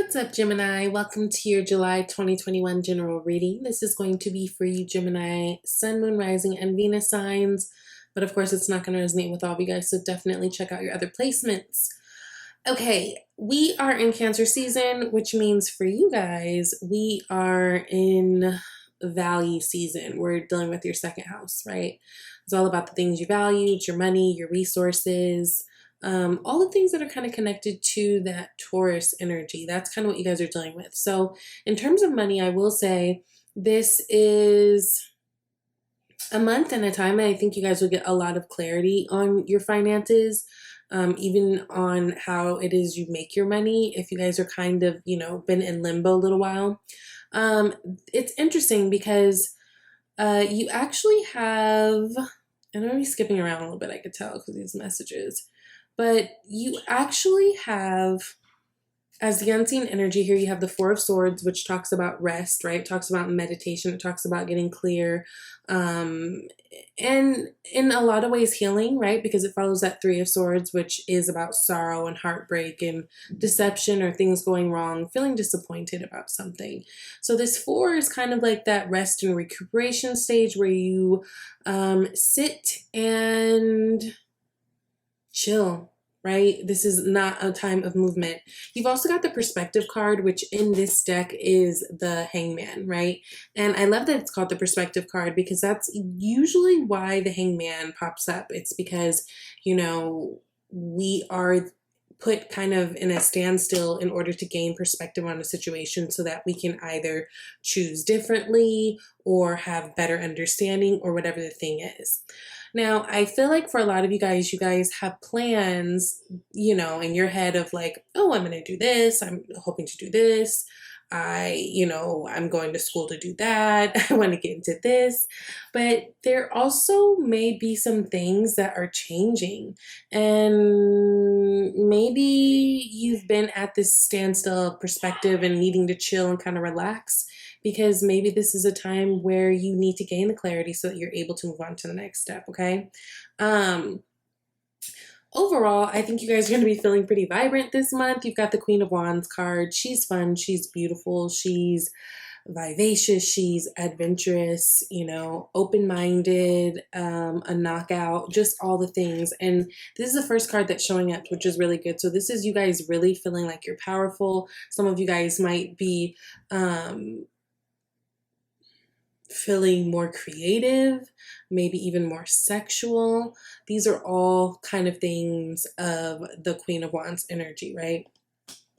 What's up, Gemini? Welcome to your July 2021 general reading. This is going to be for you, Gemini, Sun, Moon, Rising, and Venus signs. But of course, it's not going to resonate with all of you guys, so definitely check out your other placements. Okay, we are in Cancer season, which means for you guys, we are in value season. We're dealing with your second house, right? It's all about the things you value, your money, your resources, all the things that are kind of connected to that Taurus energy. That's kind of what you guys are dealing with. So in terms of money, I will say this is a month and a time, and I think you guys will get a lot of clarity on your finances, even on how it is you make your money. If you guys are kind of, been in limbo a little while. It's interesting because you actually have, and I'm already skipping around a little bit, I could tell because these messages. But you actually have, as the unseen energy here, you have the Four of Swords, which talks about rest, right? It talks about meditation. It talks about getting clear. And in a lot of ways healing, right? Because it follows that Three of Swords, which is about sorrow and heartbreak and deception or things going wrong, feeling disappointed about something. So this Four is kind of like that rest and recuperation stage where you sit and chill, right? This is not a time of movement. You've also got the Perspective card, which in this deck is the Hangman, right? And I love that it's called the Perspective card because that's usually why the Hangman pops up. It's because, we are put kind of in a standstill in order to gain perspective on a situation so that we can either choose differently or have better understanding or whatever the thing is. Now, I feel like for a lot of you guys have plans, in your head of like, oh, I'm going to do this. I'm hoping to do this. I'm going to school to do that. I want to get into this. But there also may be some things that are changing. And maybe you've been at this standstill perspective and needing to chill and kind of relax because maybe this is a time where you need to gain the clarity so that you're able to move on to the next step, okay? Overall, I think you guys are going to be feeling pretty vibrant this month. You've got the Queen of Wands card. She's fun. She's beautiful. She's vivacious. She's adventurous, open-minded, a knockout, just all the things. And this is the first card that's showing up, which is really good. So this is you guys really feeling like you're powerful. Some of you guys might be feeling more creative, maybe even more sexual. These are all kind of things of the Queen of Wands energy, right?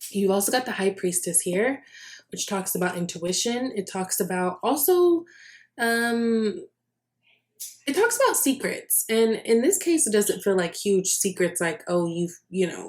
You've also got the High Priestess here, which talks about intuition. It talks about also, it talks about secrets. And in this case, it doesn't feel like huge secrets like, oh, you've,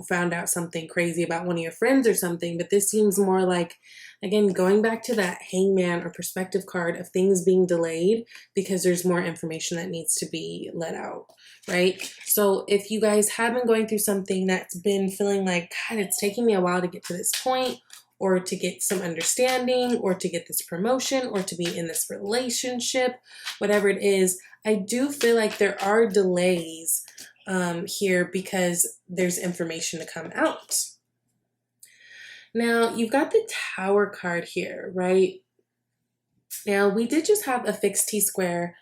found out something crazy about one of your friends or something. But this seems more like, again, going back to that Hangman or Perspective card of things being delayed because there's more information that needs to be let out, right? So if you guys have been going through something that's been feeling like, God, it's taking me a while to get to this point, or to get some understanding, or to get this promotion, or to be in this relationship, whatever it is, I do feel like there are delays here because there's information to come out. Now, you've got the Tower card here, right? Now, we did just have a fixed T-square,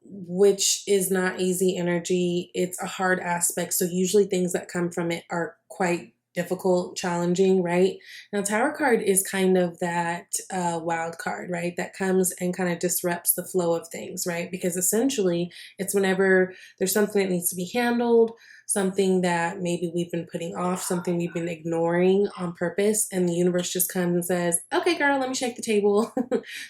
which is not easy energy. It's a hard aspect. So usually things that come from it are quite difficult, challenging, right? Now, Tower card is kind of that wild card, right? That comes and kind of disrupts the flow of things, right? Because essentially it's whenever there's something that needs to be handled, something that maybe we've been putting off, something we've been ignoring on purpose, and the universe just comes and says, okay, girl, let me shake the table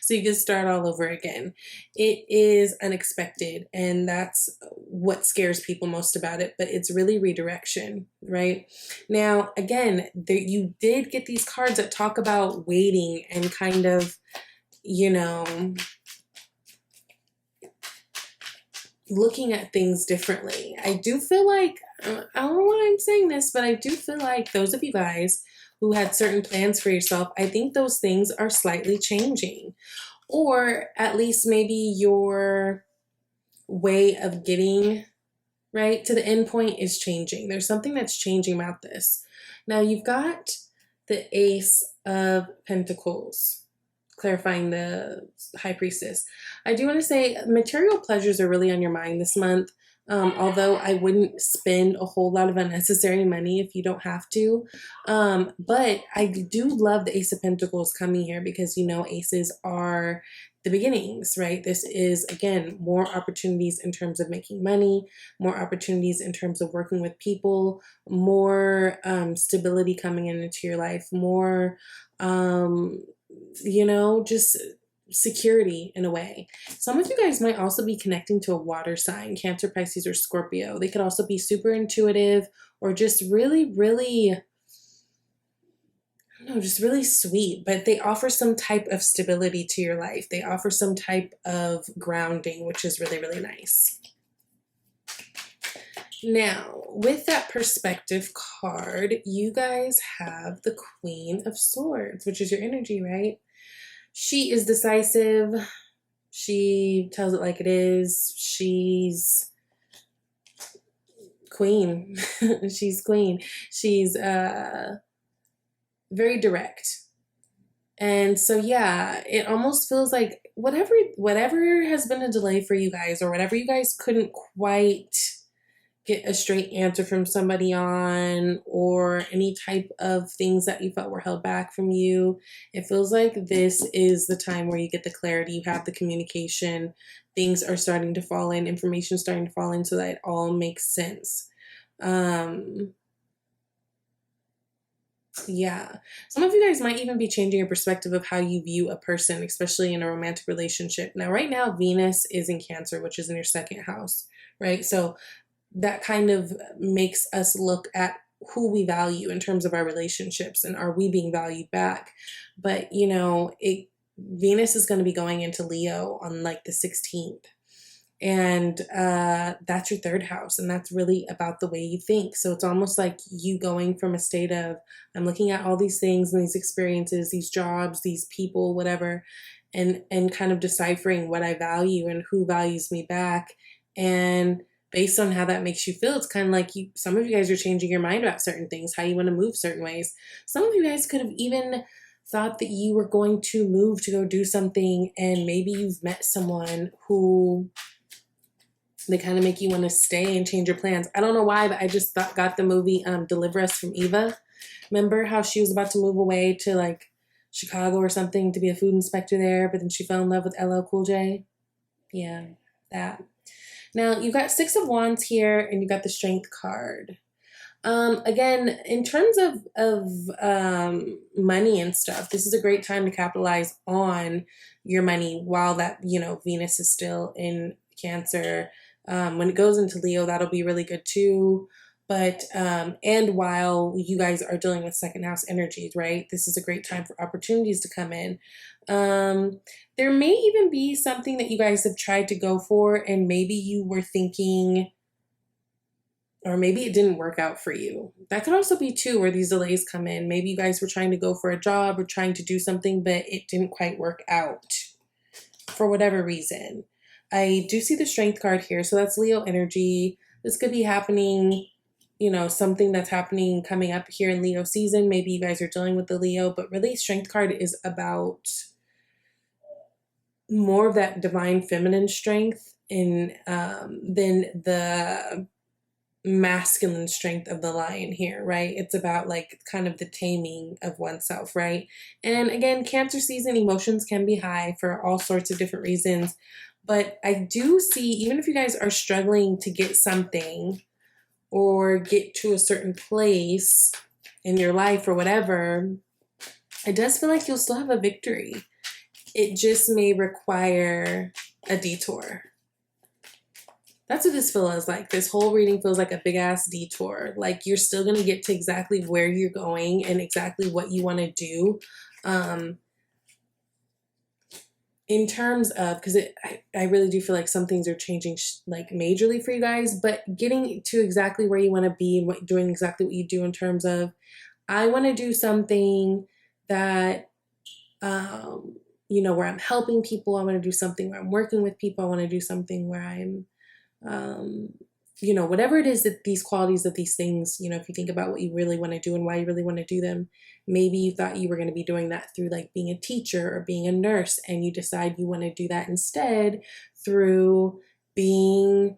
so you can start all over again. It is unexpected, and that's what scares people most about it, but it's really redirection, right? Now, again, you did get these cards that talk about waiting and kind of, looking at things differently. I do feel like, I don't know why I'm saying this, but I do feel like those of you guys who had certain plans for yourself, I think those things are slightly changing. Or at least maybe your way of getting right to the end point is changing. There's something that's changing about this. Now you've got the Ace of Pentacles, clarifying the High Priestess. I do want to say material pleasures are really on your mind this month. Although I wouldn't spend a whole lot of unnecessary money if you don't have to. But I do love the Ace of Pentacles coming here because, you know, aces are the beginnings, right? This is, again, more opportunities in terms of making money, more opportunities in terms of working with people, more stability coming into your life, more, you know, just security in a way. Some of you guys might also be connecting to a water sign, Cancer, Pisces, or Scorpio. They could also be super intuitive or just really, really, I don't know, just really sweet, but they offer some type of stability to your life. They offer some type of grounding, which is really, really nice. Now, with that perspective card, you guys have the Queen of Swords, which is your energy, right? She is decisive. She tells it like it is. She's queen. She's queen. She's very direct. And so, yeah, it almost feels like whatever has been a delay for you guys, or whatever you guys couldn't quite get a straight answer from somebody on, or any type of things that you felt were held back from you. It feels like this is the time where you get the clarity, you have the communication, things are starting to fall in, information starting to fall in so that it all makes sense. Yeah. Some of you guys might even be changing your perspective of how you view a person, especially in a romantic relationship. Now, right now, Venus is in Cancer, which is in your second house, right? So that kind of makes us look at who we value in terms of our relationships, and are we being valued back? But, you know, Venus is going to be going into Leo on like the 16th. And that's your third house, and that's really about the way you think. So it's almost like you going from a state of, I'm looking at all these things and these experiences, these jobs, these people, whatever, and kind of deciphering what I value and who values me back. And based on how that makes you feel, it's kind of like some of you guys are changing your mind about certain things, how you want to move certain ways. Some of you guys could have even thought that you were going to move to go do something, and maybe you've met someone who they kind of make you want to stay and change your plans. I don't know why, but I just got the movie Deliver Us from Eva. Remember how she was about to move away to like Chicago or something to be a food inspector there, but then she fell in love with LL Cool J? Yeah, that. Now, you've got Six of Wands here, and you got the Strength card. Again, in terms of money and stuff, this is a great time to capitalize on your money while that, you know, Venus is still in Cancer. When it goes into Leo, that'll be really good too. But, and while you guys are dealing with second house energies, right? This is a great time for opportunities to come in. There may even be something that you guys have tried to go for, and maybe you were thinking, or maybe it didn't work out for you. That could also be too, where these delays come in. Maybe you guys were trying to go for a job or trying to do something, but it didn't quite work out for whatever reason. I do see the Strength card here, so that's Leo energy. This could be happening, you know, something that's happening coming up here in Leo season. Maybe you guys are dealing with the Leo, but really Strength card is about more of that divine feminine strength than the masculine strength of the lion here, right? It's about like kind of the taming of oneself, right? And again, Cancer season, emotions can be high for all sorts of different reasons. But I do see, even if you guys are struggling to get something or get to a certain place in your life or whatever, it does feel like you'll still have a victory. It just may require a detour. That's what this feels like. This whole reading feels like a big ass detour. Like you're still going to get to exactly where you're going and exactly what you want to do. In terms of, because I really do feel like some things are changing like majorly for you guys, but getting to exactly where you want to be and doing exactly what you do in terms of, I want to do something that, you know, where I'm helping people. I want to do something where I'm working with people. I want to do something where I'm, whatever it is that these qualities of these things, if you think about what you really want to do and why you really want to do them, maybe you thought you were going to be doing that through like being a teacher or being a nurse, and you decide you want to do that instead through being,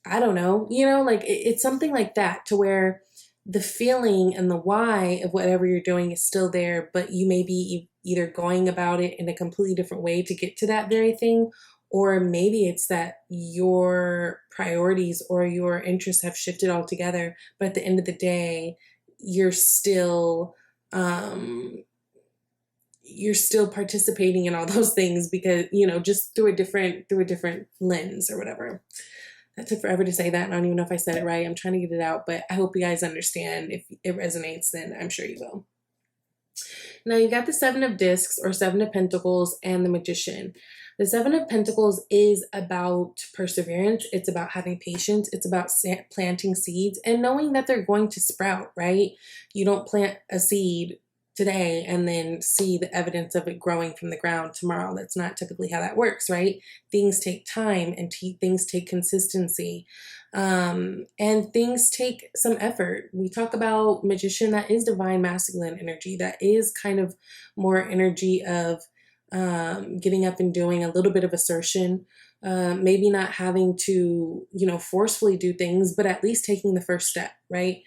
I don't know, like it's something like that, to where the feeling and the why of whatever you're doing is still there, but you may be either going about it in a completely different way to get to that very thing, or maybe it's that your priorities or your interests have shifted altogether, but at the end of the day, you're still participating in all those things because, just through a different lens or whatever. That took forever to say that. I don't even know if I said it right. I'm trying to get it out, but I hope you guys understand. If it resonates, then I'm sure you will. Now you got the Seven of Discs or Seven of Pentacles and the Magician. The Seven of Pentacles is about perseverance. It's about having patience. It's about planting seeds and knowing that they're going to sprout, right? You don't plant a seed today and then see the evidence of it growing from the ground tomorrow. That's not typically how that works, right? Things take time, and things take consistency, and things take some effort. We talk about Magician, that is divine masculine energy. That is kind of more energy of getting up and doing a little bit of assertion, maybe not having to, forcefully do things, but at least taking the first step, right?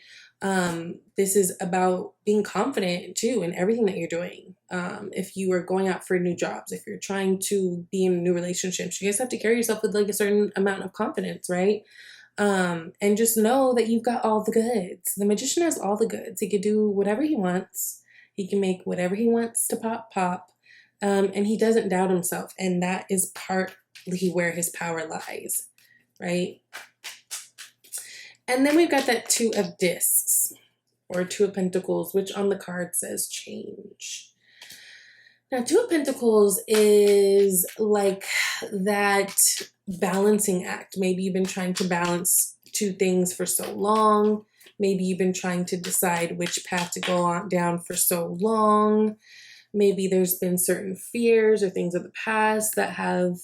This is about being confident too in everything that you're doing. If you are going out for new jobs, if you're trying to be in new relationships, you guys have to carry yourself with like a certain amount of confidence, right? And just know that you've got all the goods. The Magician has all the goods. He can do whatever he wants. He can make whatever he wants to pop. And he doesn't doubt himself. And that is partly where his power lies, right? And then we've got that Two of Discs or Two of Pentacles, which on the card says change. Now, Two of Pentacles is like that balancing act. Maybe you've been trying to balance two things for so long. Maybe you've been trying to decide which path to go on down for so long. Maybe there's been certain fears or things of the past that have,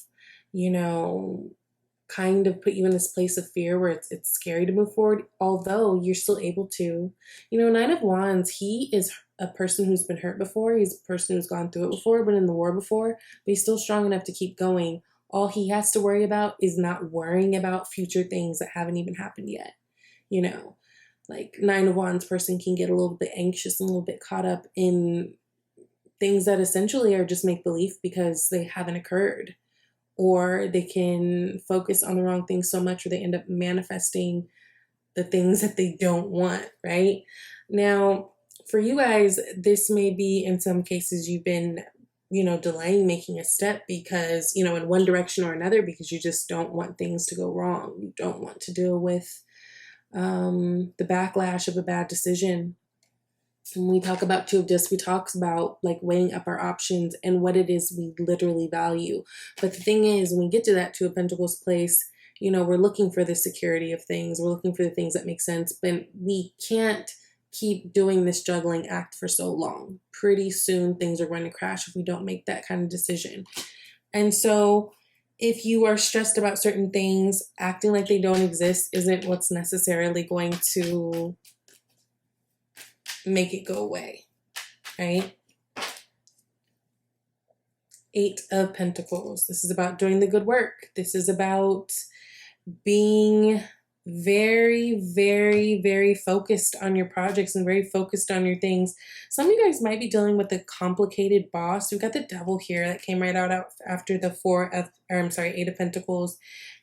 kind of put you in this place of fear where it's scary to move forward, although you're still able to. Nine of Wands, he is a person who's been hurt before. He's a person who's gone through it before, been in the war before, but he's still strong enough to keep going. All he has to worry about is not worrying about future things that haven't even happened yet. Like Nine of Wands person can get a little bit anxious and a little bit caught up in things that essentially are just make-believe because they haven't occurred. Or they can focus on the wrong things so much, or they end up manifesting the things that they don't want, right? Now, for you guys, this may be in some cases you've been, delaying making a step because, in one direction or another, because you just don't want things to go wrong. You don't want to deal with the backlash of a bad decision. When we talk about Two of Discs, we talk about like weighing up our options and what it is we literally value. But the thing is, when we get to that Two of Pentacles place, we're looking for the security of things. We're looking for the things that make sense, but we can't keep doing this juggling act for so long. Pretty soon things are going to crash if we don't make that kind of decision. And so if you are stressed about certain things, acting like they don't exist isn't what's necessarily going to make it go away, right? Eight of Pentacles. This is about doing the good work. This is about being very, very, very focused on your projects and very focused on your things. Some of you guys might be dealing with a complicated boss. We've got the Devil here that came right out after the Eight of Pentacles.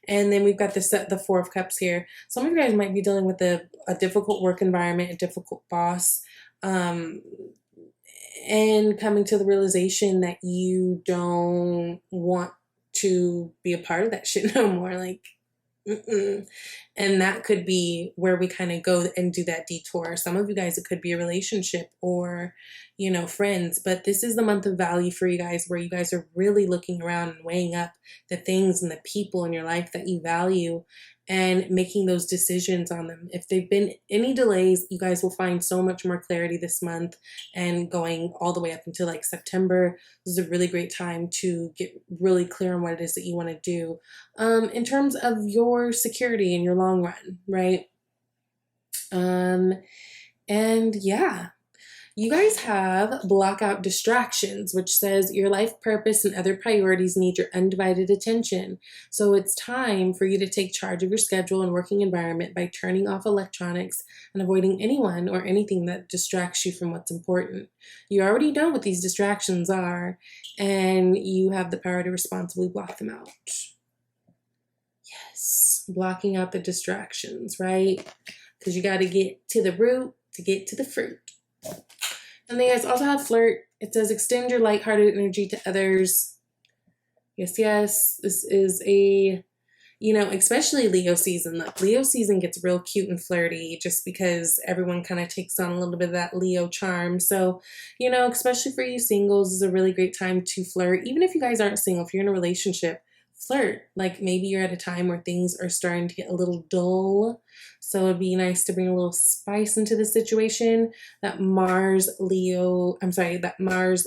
And then we've got the Four of Cups here. Some of you guys might be dealing with a difficult work environment, a difficult boss, and coming to the realization that you don't want to be a part of that shit no more. Like, and that could be where we kind of go and do that detour. Some of you guys, it could be a relationship or, friends, but this is the month of value for you guys, where you guys are really looking around and weighing up the things and the people in your life that you value and making those decisions on them. If there've been any delays, you guys will find so much more clarity this month and going all the way up until like September. This is a really great time to get really clear on what it is that you want to do in terms of your security and your long run, right? And yeah, you guys have block out distractions, which says your life purpose and other priorities need your undivided attention. So it's time for you to take charge of your schedule and working environment by turning off electronics and avoiding anyone or anything that distracts you from what's important. You already know what these distractions are, and you have the power to responsibly block them out. Yes, blocking out the distractions, right? Because you got to get to the root to get to the fruit. And they guys also have flirt. It says extend your lighthearted energy to others. Yes, yes. This is a, especially Leo season. Look, Leo season gets real cute and flirty just because everyone kind of takes on a little bit of that Leo charm. So, especially for you singles, is a really great time to flirt. Even if you guys aren't single, if you're in a relationship, flirt. Like maybe you're at a time where things are starting to get a little dull. So it'd be nice to bring a little spice into the situation. That Mars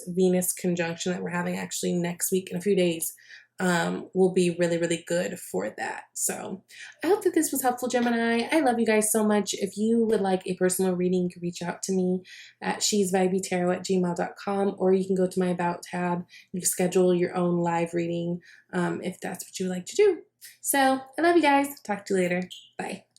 Venus conjunction that we're having actually next week in a few days will be really, really good for that. So I hope that this was helpful, Gemini. I love you guys so much. If you would like a personal reading, you can reach out to me at shesvibetarot@gmail.com, or you can go to my About tab. You can schedule your own live reading if that's what you would like to do. So I love you guys. Talk to you later. Bye.